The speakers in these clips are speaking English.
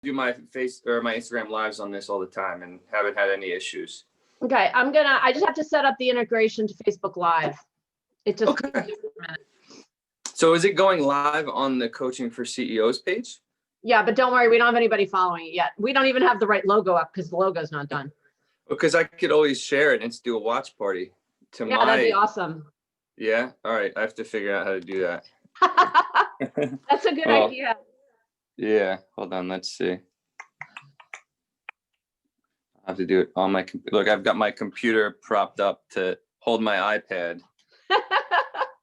do my face or my Instagram lives on this all the time and haven't had any issues. Okay, I just have to set up the integration to Facebook Live. It just Okay. So is it going live on the Coaching for CEOs page? Yeah, but don't worry, we don't have anybody following it yet. We don't even have the right logo up because the logo's not done. Because I could always share it and do a watch party to Yeah, that'd be awesome. Yeah. All right. I have to figure out how to do that. That's a good idea. Yeah. Hold on. Let's see. I have to do it on my look. I've got my computer propped up to hold my iPad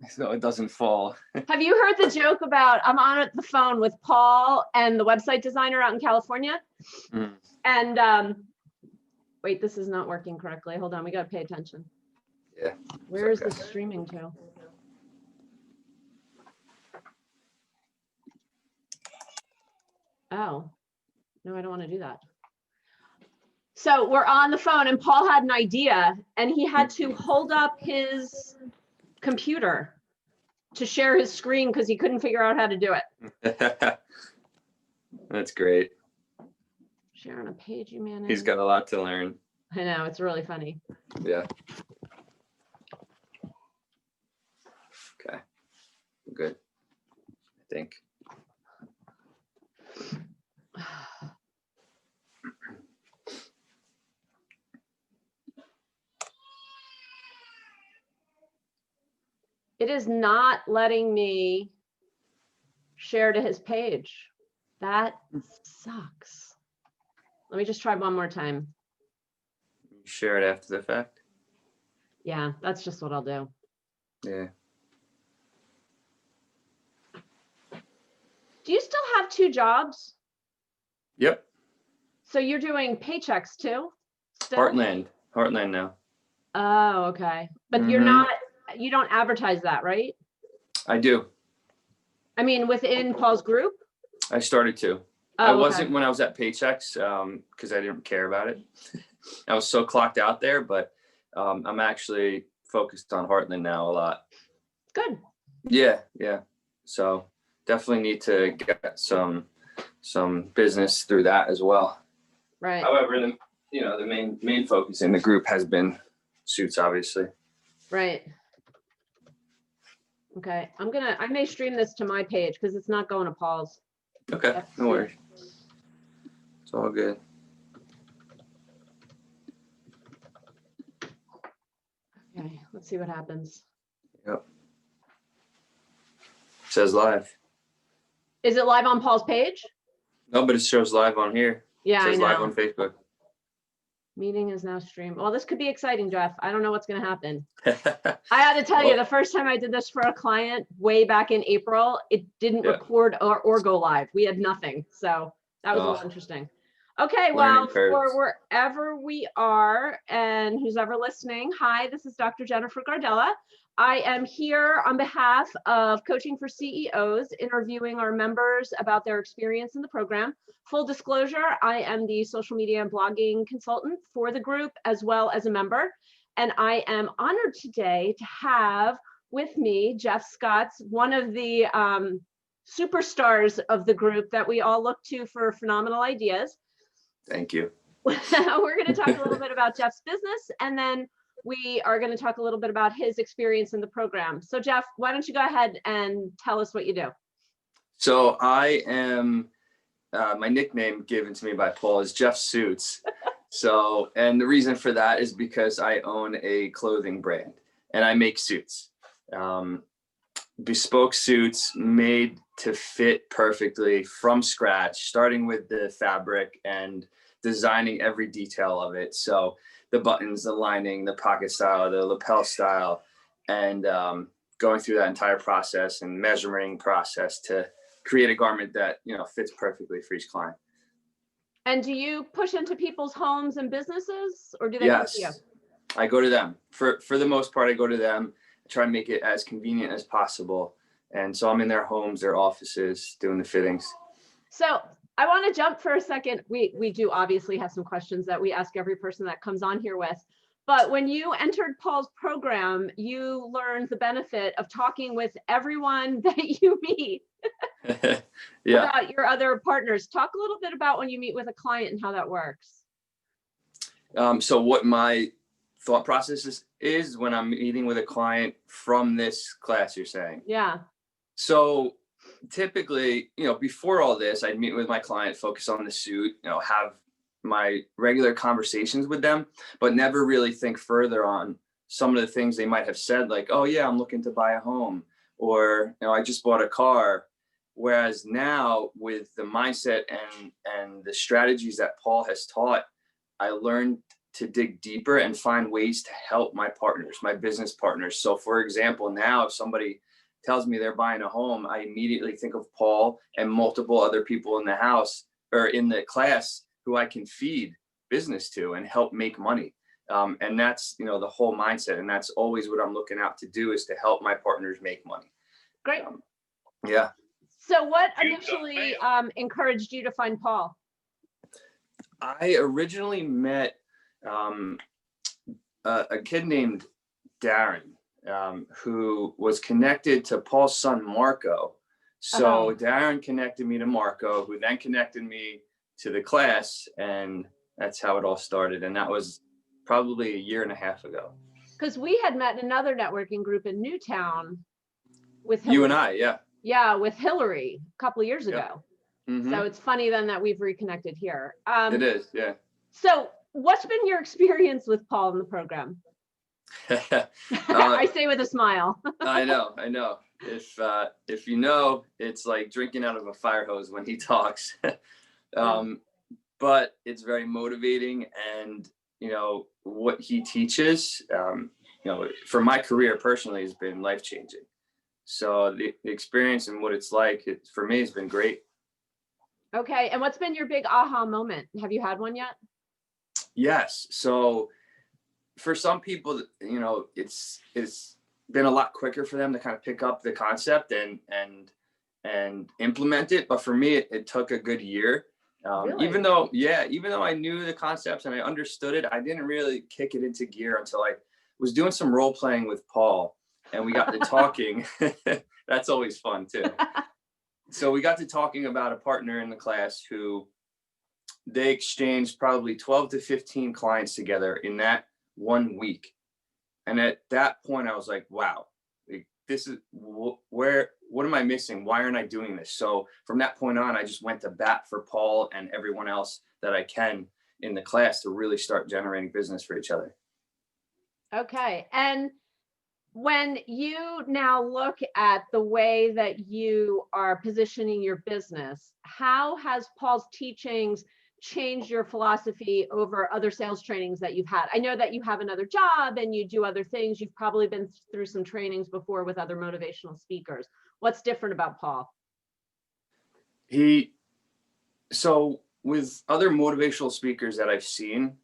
so it doesn't fall. Have you heard the joke about I'm on the phone with Paul and the website designer out in California? And wait, this is not working correctly. Hold on, we got to pay attention. Yeah. Where is this streaming to? Oh, no, I don't want to do that. So we're on the phone and Paul had an idea and he had to hold up his computer to share his screen because he couldn't figure out how to do it. That's great. Share on a page you manage. He's got a lot to learn. I know, it's really funny. Yeah. Okay. Good. I think. It is not letting me share to his page. That sucks. Let me just try one more time. Share it after the fact. Yeah, that's just what I'll do. Yeah. Do you still have 2 jobs? Yep. So you're doing paychecks too? Still? Heartland now. Oh, okay. But you're not, you don't advertise that, right? I do. I mean, within Paul's group? I started to. I wasn't when I was at Paychecks because I didn't care about it. I was so clocked out there, but I'm actually focused on Heartland now a lot. Good. Yeah. So definitely need to get some business through that as well. Right. However, the main focus in the group has been suits, obviously. Right. Okay. I may stream this to my page because it's not going to Paul's. Okay. No worries. It's all good. Okay. Let's see what happens. Yep. It says live. Is it live on Paul's page? No, but it shows live on here. Yeah, it says I know. Live on Facebook. Meeting is now streamed. Well, this could be exciting, Jeff. I don't know what's going to happen. I had to tell you, the first time I did this for a client way back in April, it didn't record or go live. We had nothing. So that was a little interesting. Okay, well, for wherever we are and who's ever listening, hi, this is Dr. Jennifer Gardella. I am here on behalf of Coaching for CEOs, interviewing our members about their experience in the program. Full disclosure, I am the social media and blogging consultant for the group as well as a member. And I am honored today to have with me Jeff Scotts, one of the superstars of the group that we all look to for phenomenal ideas. Thank you. We're going to talk a little bit about Jeff's business, and then we are going to talk a little bit about his experience in the program. So Jeff, why don't you go ahead and tell us what you do? So I am, my nickname given to me by Paul is Jeff Suits. So, and the reason for that is because I own a clothing brand and I make suits. Bespoke suits made to fit perfectly from scratch, starting with the fabric and designing every detail of it. So the buttons, the lining, the pocket style, the lapel style, and going through that entire process and measuring process to create a garment that, fits perfectly for each client. And do you push into people's homes and businesses, or do they Yes, come to you? I go to them. For the most part, I go to them. I try and make it as convenient as possible. And so I'm in their homes, their offices, doing the fittings. So I want to jump for a second. We do obviously have some questions that we ask every person that comes on here with, But when you entered Paul's program, you learned the benefit of talking with everyone that you meet Yeah. about your other partners. Talk a little bit about when you meet with a client and how that works. So what my thought process is when I'm meeting with a client from this class, you're saying? Yeah. So typically, before all this, I'd meet with my client, focus on the suit, have my regular conversations with them, but never really think further on some of the things they might have said, like, oh yeah, I'm looking to buy a home, or, I just bought a car. Whereas now with the mindset and the strategies that Paul has taught, I learned to dig deeper and find ways to help my partners, my business partners. So for example, now if somebody tells me they're buying a home, I immediately think of Paul and multiple other people in the house or in the class who I can feed business to and help make money. And that's, the whole mindset. And that's always what I'm looking out to do, is to help my partners make money. Great. Yeah. So what initially encouraged you to find Paul? I originally met a kid named Darren, who was connected to Paul's son, Marco. So Darren connected me to Marco, who then connected me to the class. And that's how it all started. And that was probably a year and a half ago. Because we had met in another networking group in Newtown with Hillary. You and I, yeah. Yeah, with Hillary a couple of years ago. Mm-hmm. So it's funny then that we've reconnected here. It is, yeah. So what's been your experience with Paul in the program? I say with a smile. I know. If you know, it's like drinking out of a fire hose when he talks. But it's very motivating, and what he teaches, for my career personally, has been life-changing. So the experience and what it's like, for me, has been great. Okay. And what's been your big aha moment? Have you had one yet? Yes. So for some people, it's been a lot quicker for them to kind of pick up the concept and implement it. But for me, it took a good year. Really? Even though I knew the concepts and I understood it, I didn't really kick it into gear until I was doing some role playing with Paul, and we got to talking. That's always fun too. So we got to talking about a partner in the class who they exchanged probably 12 to 15 clients together in that 1 week. And at that point, I was like, wow, this is what am I missing? Why aren't I doing this? So from that point on, I just went to bat for Paul and everyone else that I can in the class to really start generating business for each other. Okay. And when you now look at the way that you are positioning your business, how has Paul's teachings changed your philosophy over other sales trainings that you've had? I know that you have another job and you do other things. You've probably been through some trainings before with other motivational speakers. What's different about Paul? So with other motivational speakers that I've seen,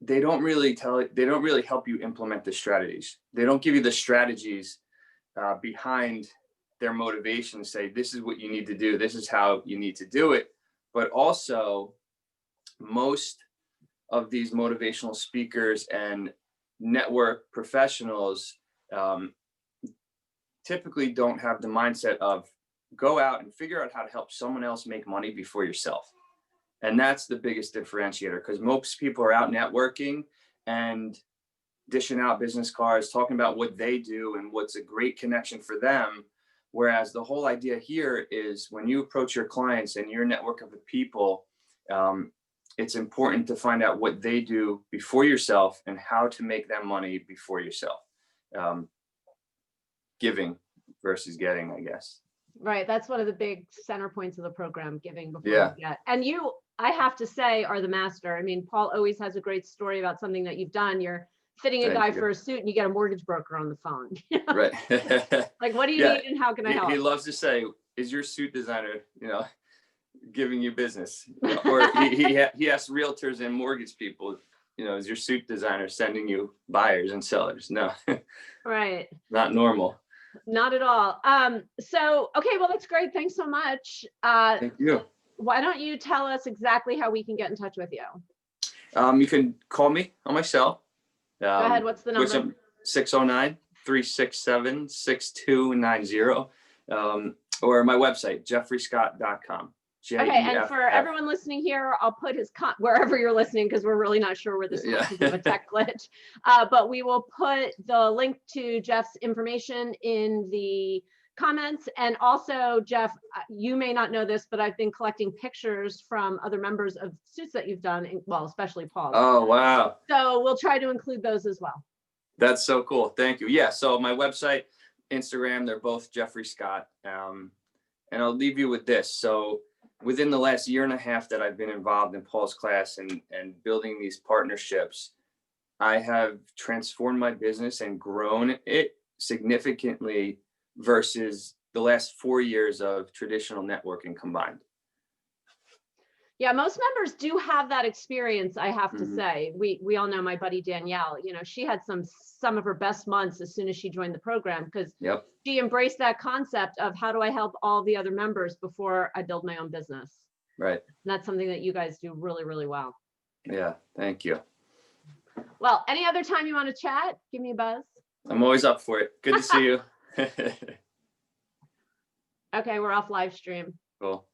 they don't really help you implement the strategies. They don't give you the strategies behind their motivation, say, this is what you need to do. This is how you need to do it. But also, most of these motivational speakers and network professionals typically don't have the mindset of go out and figure out how to help someone else make money before yourself. And that's the biggest differentiator, because most people are out networking and dishing out business cards, talking about what they do and what's a great connection for them. Whereas the whole idea here is when you approach your clients and your network of people, it's important to find out what they do before yourself and how to make them money before yourself. Giving versus getting, I guess. Right. That's one of the big center points of the program, giving before you get. And you, I have to say, are the master. I mean, Paul always has a great story about something that you've done. You're fitting a guy for a suit and you get a mortgage broker on the phone. Right. Like, what do you need and how can I help? He loves to say, is your suit designer, giving you business? Or he asks realtors and mortgage people, is your suit designer sending you buyers and sellers? No. Right. Not normal. Not at all. So, okay, well, that's great. Thanks so much. Thank you. Why don't you tell us exactly how we can get in touch with you? You can call me on my cell. Go ahead. What's the number? 609-367-6290. Or my website, jeffreyscott.com. Okay, and for everyone listening here, I'll put his wherever you're listening, because we're really not sure where this is because of a tech glitch. But we will put the link to Jeff's information in the comments. And also, Jeff, you may not know this, but I've been collecting pictures from other members of suits that you've done, well, especially Paul. Oh, wow. So we'll try to include those as well. That's so cool. Thank you. Yeah, so my website, Instagram, they're both Jeffrey Scott. And I'll leave you with this. So within the last year and a half that I've been involved in Paul's class and building these partnerships, I have transformed my business and grown it significantly versus the last 4 years of traditional networking combined. Yeah, most members do have that experience, I have to say. We all know my buddy Danielle, you know, she had some of her best months as soon as she joined the program, because she embraced that concept of how do I help all the other members before I build my own business. Right. And that's something that you guys do really, really well. Yeah, thank you. Well, any other time you want to chat, give me a buzz. I'm always up for it. Good to see you. Okay, we're off live stream. Cool.